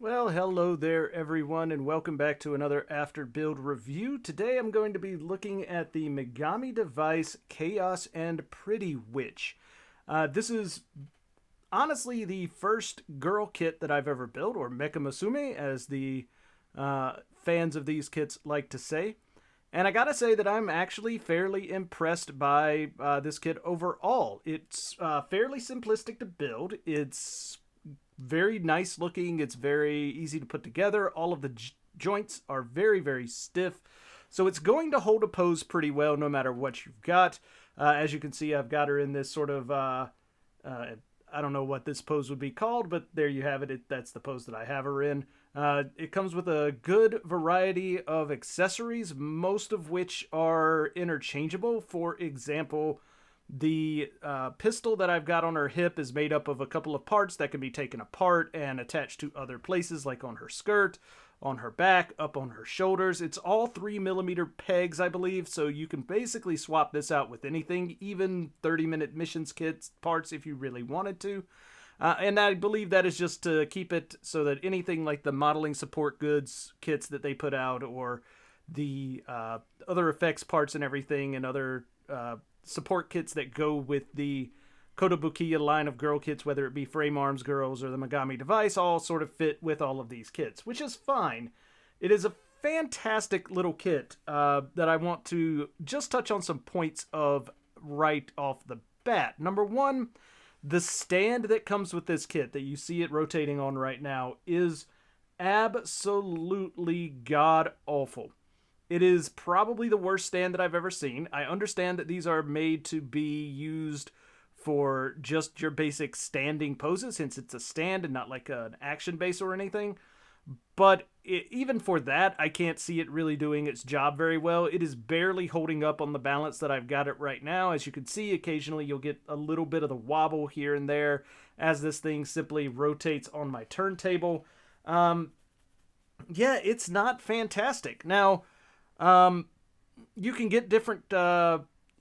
Well, hello there, everyone, and welcome back to another After Build review. Today I'm going to be looking at the Megami device Chaos and Pretty Witch. This is honestly the first girl kit that I've ever built, or Mecha Musume, as the fans of these kits like to say. And I gotta say that I'm actually fairly impressed by this kit overall. It's fairly simplistic to build. It's very nice looking. It's very easy to put together. All of the joints are very, very stiff. So it's going to hold a pose pretty well no matter what you've got. As you can see, I've got her in this sort of, I don't know what this pose would be called, but there you have it. That's the pose that I have her in. It comes with a good variety of accessories, most of which are interchangeable. For example, the pistol that I've got on her hip is made up of a couple of parts that can be taken apart and attached to other places, like on her skirt, on her back, up on her shoulders. It's all 3mm pegs, I believe, so you can basically swap this out with anything, even 30-minute missions kits parts if you really wanted to. And I believe that is just to keep it so that anything like the modeling support goods kits that they put out, or the other effects parts and everything, and other support kits that go with the Kotobukiya line of girl kits, whether it be Frame Arms Girls or the Megami device, all sort of fit with all of these kits, which is fine. It is a fantastic little kit that I want to just touch on some points of right off the bat. Number one, the stand that comes with this kit that you see it rotating on right now is absolutely god awful. It is probably the worst stand that I've ever seen. I understand that these are made to be used for just your basic standing poses, since it's a stand and not like an action base or anything. But even for that, I can't see it really doing its job very well. It is barely holding up on the balance that I've got it right now. As you can see, occasionally you'll get a little bit of the wobble here and there as this thing simply rotates on my turntable. Yeah, it's not fantastic. Now, you can get different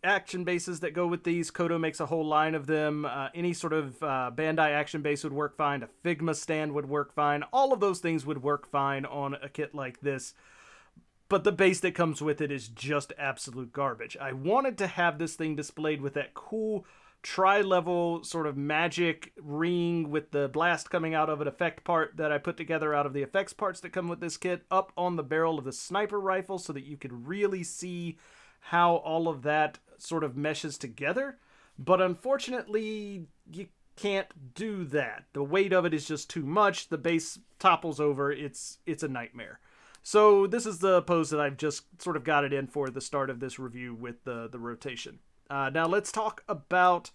action bases that go with these. Koto makes a whole line of them. Any sort of Bandai action base would work fine. A Figma stand would work fine. All of those things would work fine on a kit like this. But the base that comes with it is just absolute garbage. I wanted to have this thing displayed with that cool tri-level sort of magic ring with the blast coming out of an effect part that I put together out of the effects parts that come with this kit up on the barrel of the sniper rifle, so that you could really see how all of that sort of meshes together. But unfortunately, you can't do that. The weight of it is just too much. The base topples over. It's a nightmare. So this is the pose that I've just sort of got it in for the start of this review with the rotation. Now let's talk about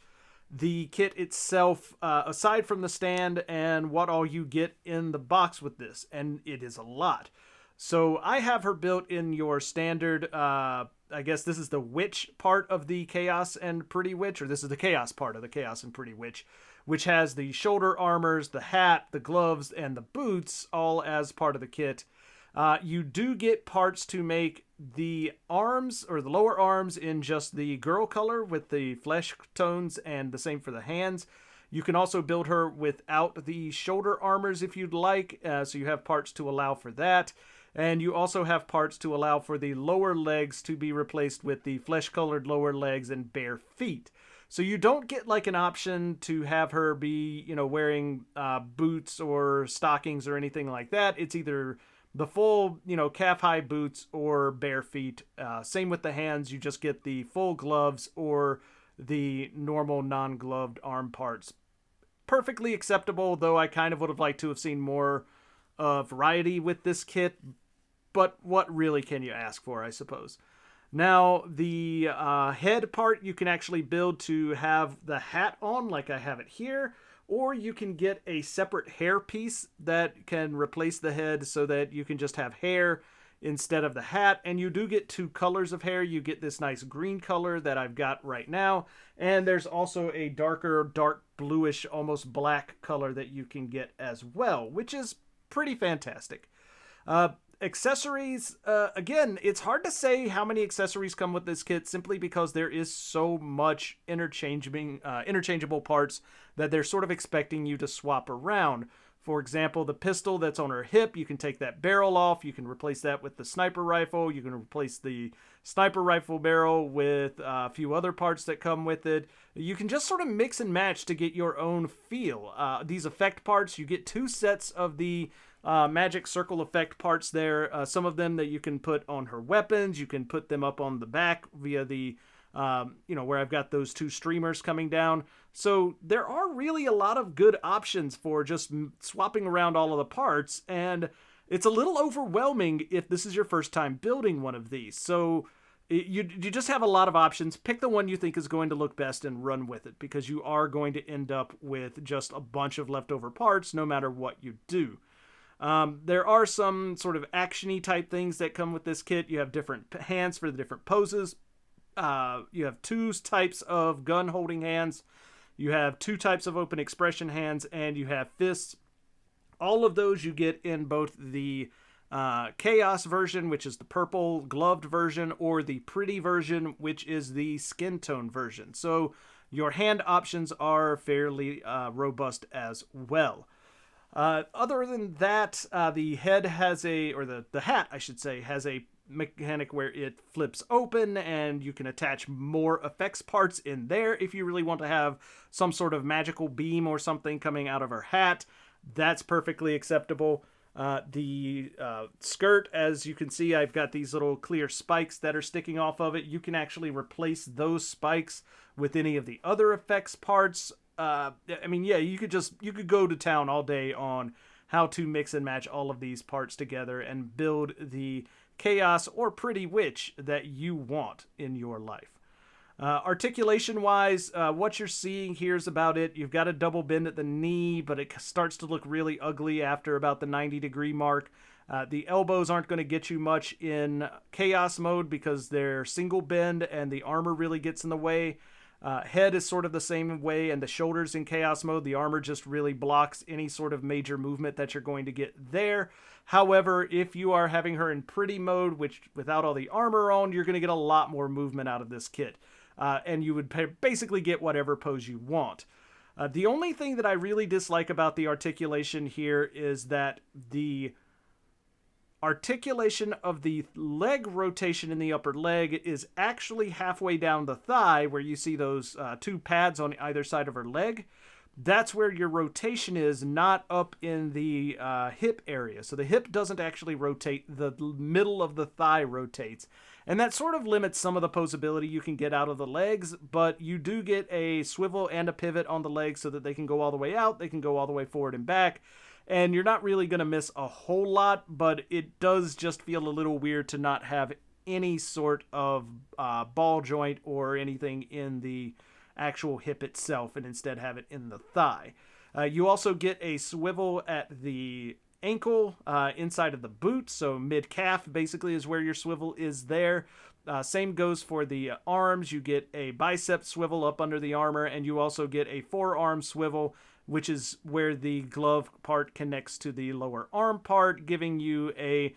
the kit itself, aside from the stand, and what all you get in the box with this. And it is a lot. So I have her built in your standard, I guess this is the witch part of the Chaos and Pretty Witch, or this is the Chaos part of the Chaos and Pretty Witch, which has the shoulder armors, the hat, the gloves, and the boots all as part of the kit. You do get parts to make the arms, or the lower arms, in just the girl color with the flesh tones, and the same for the hands. You can also build her without the shoulder armors if you'd like, so you have parts to allow for that. And you also have parts to allow for the lower legs to be replaced with the flesh-colored lower legs and bare feet. So you don't get like an option to have her be, wearing boots or stockings or anything like that. It's either the full, calf-high boots or bare feet. Same with the hands. You just get the full gloves or the normal non-gloved arm parts. Perfectly acceptable, though I kind of would have liked to have seen more variety with this kit. But what really can you ask for, I suppose? Now, the head part you can actually build to have the hat on, like I have it here, or you can get a separate hair piece that can replace the head so that you can just have hair instead of the hat. And you do get two colors of hair. You get this nice green color that I've got right now, and there's also a darker, dark bluish, almost black color that you can get as well, which is pretty fantastic. Accessories, again, it's hard to say how many accessories come with this kit, simply because there is so much interchangeable parts that they're sort of expecting you to swap around. For example, the pistol that's on her hip, you can take that barrel off. You can replace that with the sniper rifle. You can replace the sniper rifle barrel with a few other parts that come with it. You can just sort of mix and match to get your own feel. These effect parts, you get 2 sets of the magic circle effect parts there. Some of them that you can put on her weapons. You can put them up on the back via the where I've got those 2 streamers coming down. So there are really a lot of good options for just swapping around all of the parts, and it's a little overwhelming if this is your first time building one of these. So you just have a lot of options. Pick the one you think is going to look best and run with it, because you are going to end up with just a bunch of leftover parts no matter what you do. There are some sort of action-y type things that come with this kit. You have different hands for the different poses. You have 2 types of gun holding hands. You have 2 types of open expression hands, and you have fists. All of those you get in both the Chaos version, which is the purple gloved version, or the pretty version, which is the skin tone version. So your hand options are fairly robust as well. Other than that, the head has the hat, I should say, has a mechanic where it flips open, and you can attach more effects parts in there if you really want to have some sort of magical beam or something coming out of her hat. That's perfectly acceptable. The skirt, as you can see, I've got these little clear spikes that are sticking off of it. You can actually replace those spikes with any of the other effects parts. You could go to town all day on how to mix and match all of these parts together and build the chaos or pretty witch that you want in your life. Articulation wise, what you're seeing here is about it. You've got a double bend at the knee, but it starts to look really ugly after about the 90-degree mark. The elbows aren't going to get you much in chaos mode because they're single bend and the armor really gets in the way. Head is sort of the same way, and the shoulders in chaos mode, the armor just really blocks any sort of major movement that you're going to get there. However, if you are having her in pretty mode, which without all the armor on, you're going to get a lot more movement out of this kit. And you would basically get whatever pose you want. The only thing that I really dislike about the articulation here is that the articulation of the leg rotation in the upper leg is actually halfway down the thigh, where you see those 2 pads on either side of her leg. That's where your rotation is, not up in the hip area. So the hip doesn't actually rotate, the middle of the thigh rotates. And that sort of limits some of the posability you can get out of the legs, but you do get a swivel and a pivot on the legs so that they can go all the way out, they can go all the way forward and back. And you're not really going to miss a whole lot, but it does just feel a little weird to not have any sort of ball joint or anything in the actual hip itself, and instead have it in the thigh. You also get a swivel at the ankle inside of the boot, so mid-calf basically is where your swivel is there. Same goes for the arms. You get a bicep swivel up under the armor, and you also get a forearm swivel, which is where the glove part connects to the lower arm part, giving you a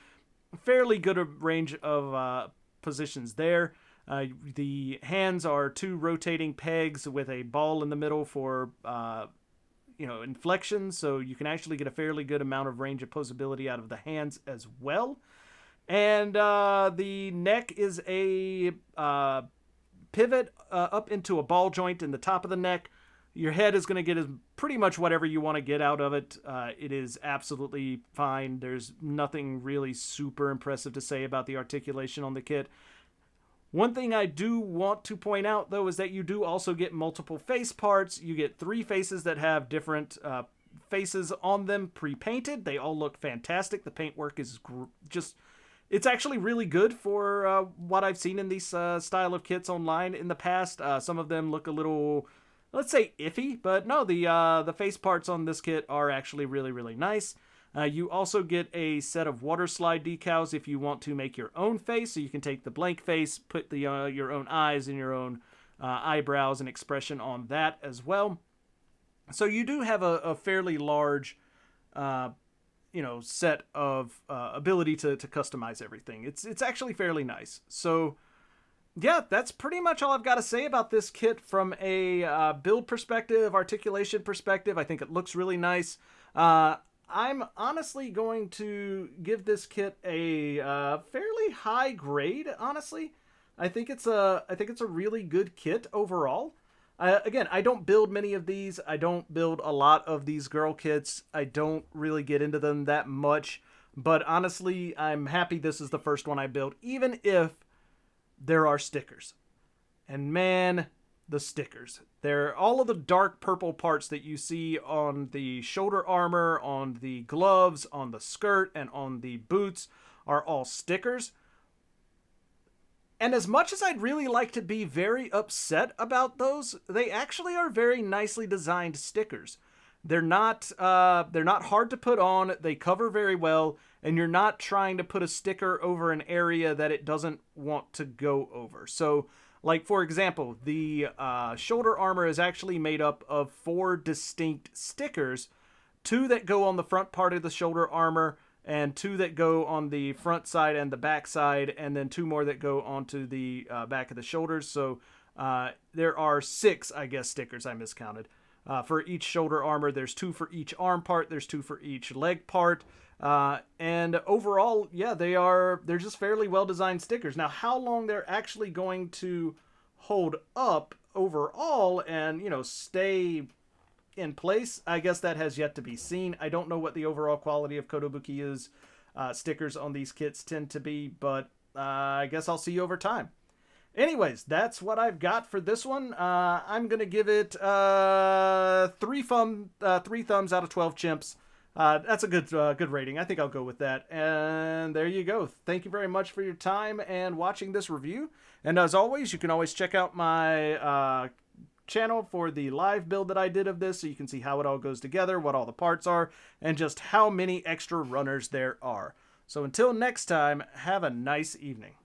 fairly good range of positions there. The hands are 2 rotating pegs with a ball in the middle for inflection, so you can actually get a fairly good amount of range of posability out of the hands as well. And the neck is a pivot up into a ball joint in the top of the neck. Your head is going to get pretty much whatever you want to get out of it. It is absolutely fine. There's nothing really super impressive to say about the articulation on the kit. One thing I do want to point out, though, is that you do also get multiple face parts. You get 3 faces that have different faces on them pre-painted. They all look fantastic. The paintwork is it's actually really good for what I've seen in these style of kits online in the past. Some of them look a little, let's say, iffy, but no, the face parts on this kit are actually really, really nice. You also get a set of water slide decals if you want to make your own face. So you can take the blank face, put your own eyes and your own eyebrows and expression on that as well. So you do have a fairly large, set of ability to customize everything. It's actually fairly nice. So yeah, that's pretty much all I've got to say about this kit from a build perspective, articulation perspective. I think it looks really nice. I'm honestly going to give this kit a fairly high grade. Honestly, I think it's a really good kit overall. Again, I don't build many of these. I don't build a lot of these girl kits. I don't really get into them that much. But honestly, I'm happy this is the first one I built, even if there are stickers. And man, the stickers. They're all of the dark purple parts that you see on the shoulder armor, on the gloves, on the skirt, and on the boots are all stickers. And as much as I'd really like to be very upset about those, they actually are very nicely designed stickers. They're not hard to put on. They cover very well, and you're not trying to put a sticker over an area that it doesn't want to go over. So, like for example, the shoulder armor is actually made up of 4 distinct stickers, 2 that go on the front part of the shoulder armor, and 2 that go on the front side and the back side, and then 2 more that go onto the back of the shoulders. So there are 6, I guess, stickers. I miscounted. For each shoulder armor, there's 2 for each arm part. There's 2 for each leg part. And overall, yeah, they're just fairly well designed stickers. Now, how long they're actually going to hold up overall and, stay in place, I guess that has yet to be seen. I don't know what the overall quality of Kotobukiya's stickers on these kits tend to be, but I guess I'll see over time. Anyways, that's what I've got for this one. I'm gonna give it 3 thumbs out of 12 chimps. That's a good rating. I think I'll go with that. And there you go. Thank you very much for your time and watching this review. And as always, you can always check out my channel for the live build that I did of this, so you can see how it all goes together, what all the parts are, and just how many extra runners there are. So until next time, have a nice evening.